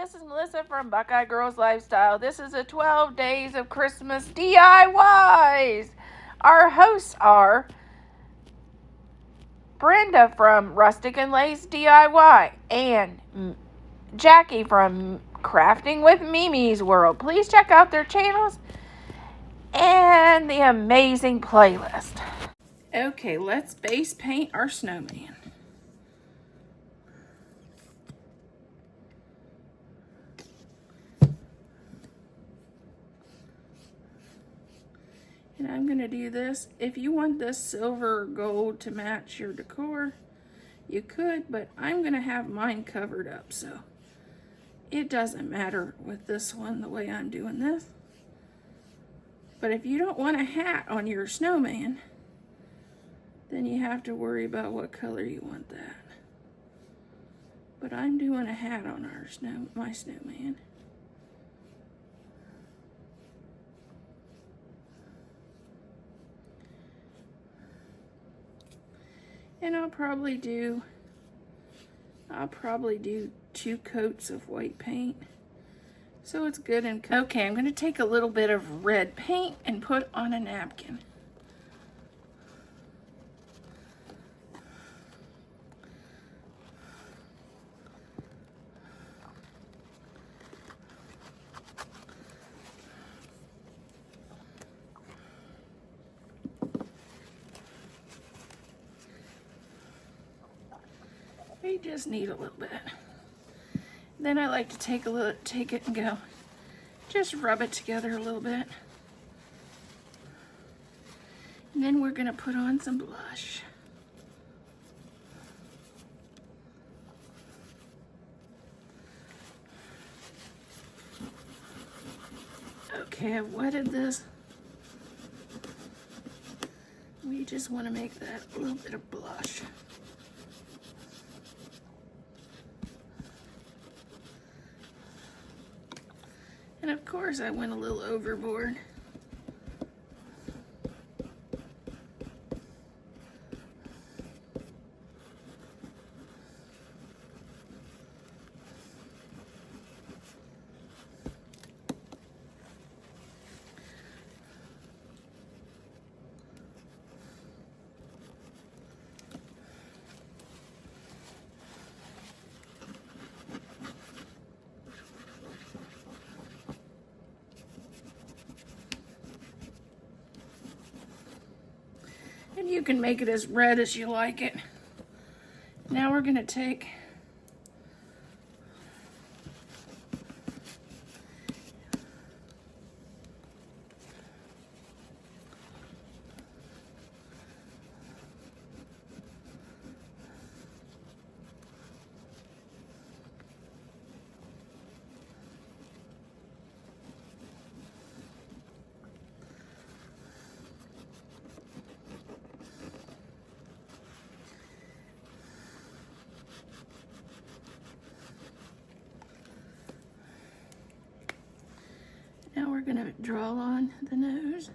this is Melissa from Buckeye Girls Lifestyle. This is a 12 Days of Christmas DIYs. Our hosts are Brenda from Rustic and Lace DIY and Jackie from Crafting with Mimi's World. Please check out their channels and the amazing playlist. Okay, let's base paint our snowman. And I'm going to do this. If you want this silver or gold to match your decor, you could, but I'm going to have mine covered up, so it doesn't matter with this one the way I'm doing this. But if you don't want a hat on your snowman, then you have to worry about what color you want that. But I'm doing a hat on my snowman. And I'll probably do 2 coats of white paint, so it's good and okay. I'm going to take a little bit of red paint and put on a napkin. We just need a little bit. Then I like to take it and go, just rub it together a little bit. And then we're gonna put on some blush. Okay, I've wetted this. We just want to make that a little bit of blush. And of course I went a little overboard. And you can make it as red as you like it. Now we're going to take Now we're going to draw on the nose.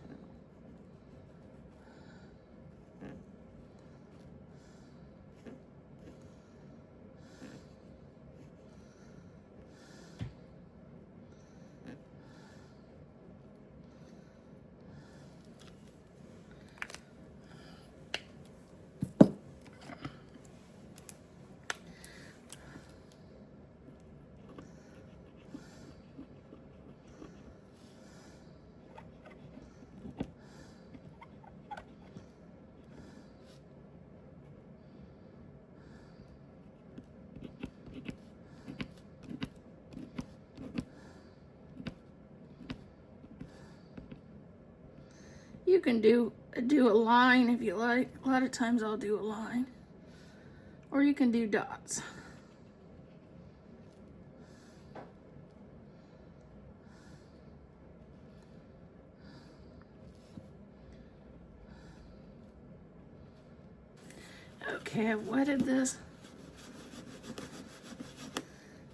You can do a line if you like. A lot of times I'll do a line. Or you can do dots. Okay, I've wetted this.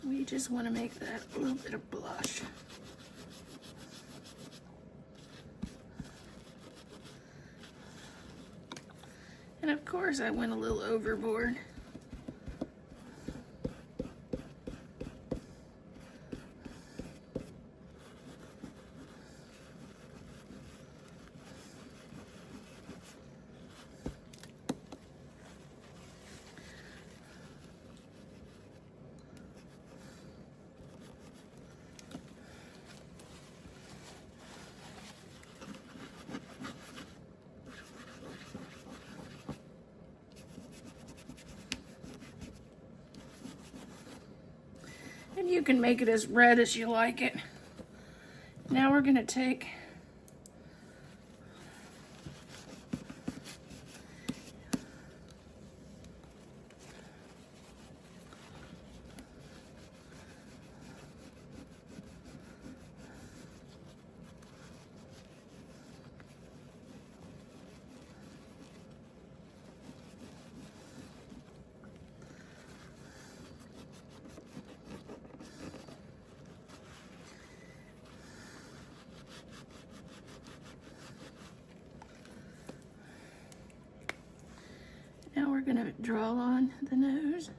We just want to make that a little bit of blush. And of course I went a little overboard. You can make it as red as you like it. Now we're going to take Now we're going to draw on the nose.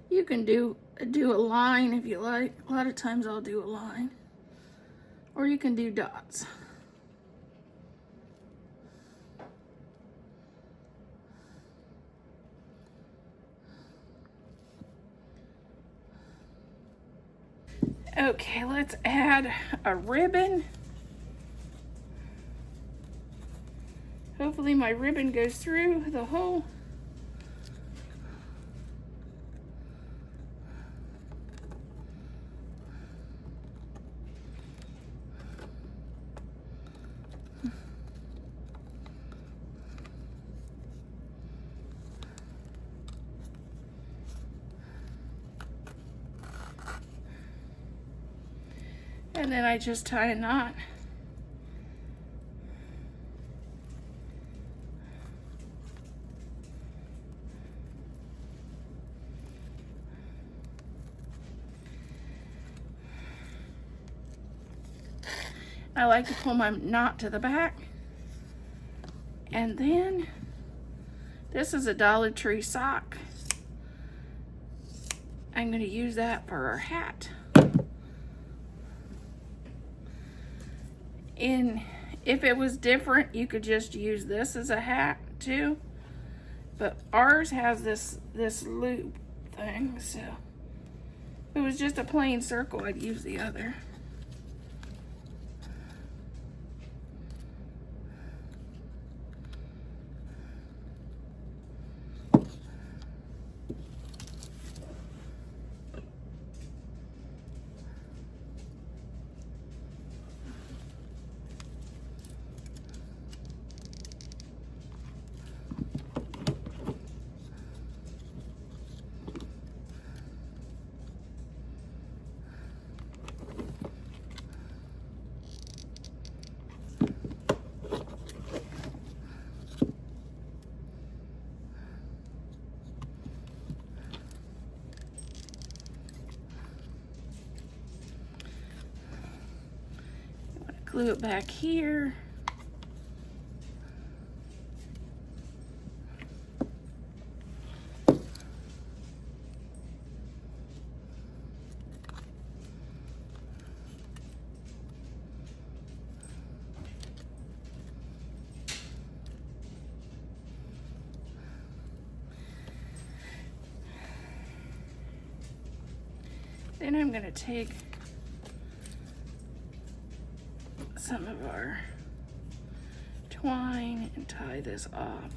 You can do a line if you like. A lot of times I'll do a line. Or you can do dots. Okay, let's add a ribbon. Hopefully my ribbon goes through the hole. And then I just tie a knot. I like to pull my knot to the back. And then, this is a Dollar Tree sock. I'm going to use that for our hat. And if it was different, you could just use this as a hat too. But ours has this loop thing, so if it was just a plain circle, I'd use the other. Glue it back here. Then I'm going to take some of our twine and tie this off.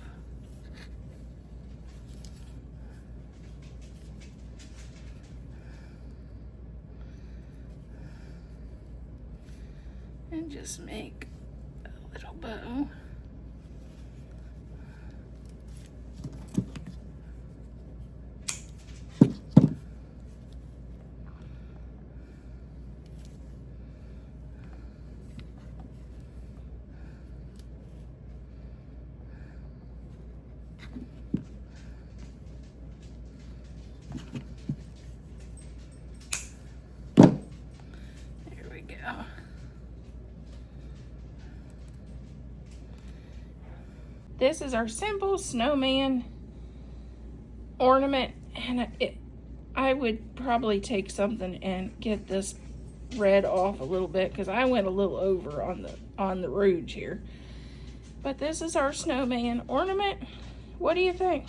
And just make a little bow. go. This is our simple snowman ornament, and I would probably take something and get this red off a little bit because I went a little over on the rouge here. But this is our snowman ornament. What do you think?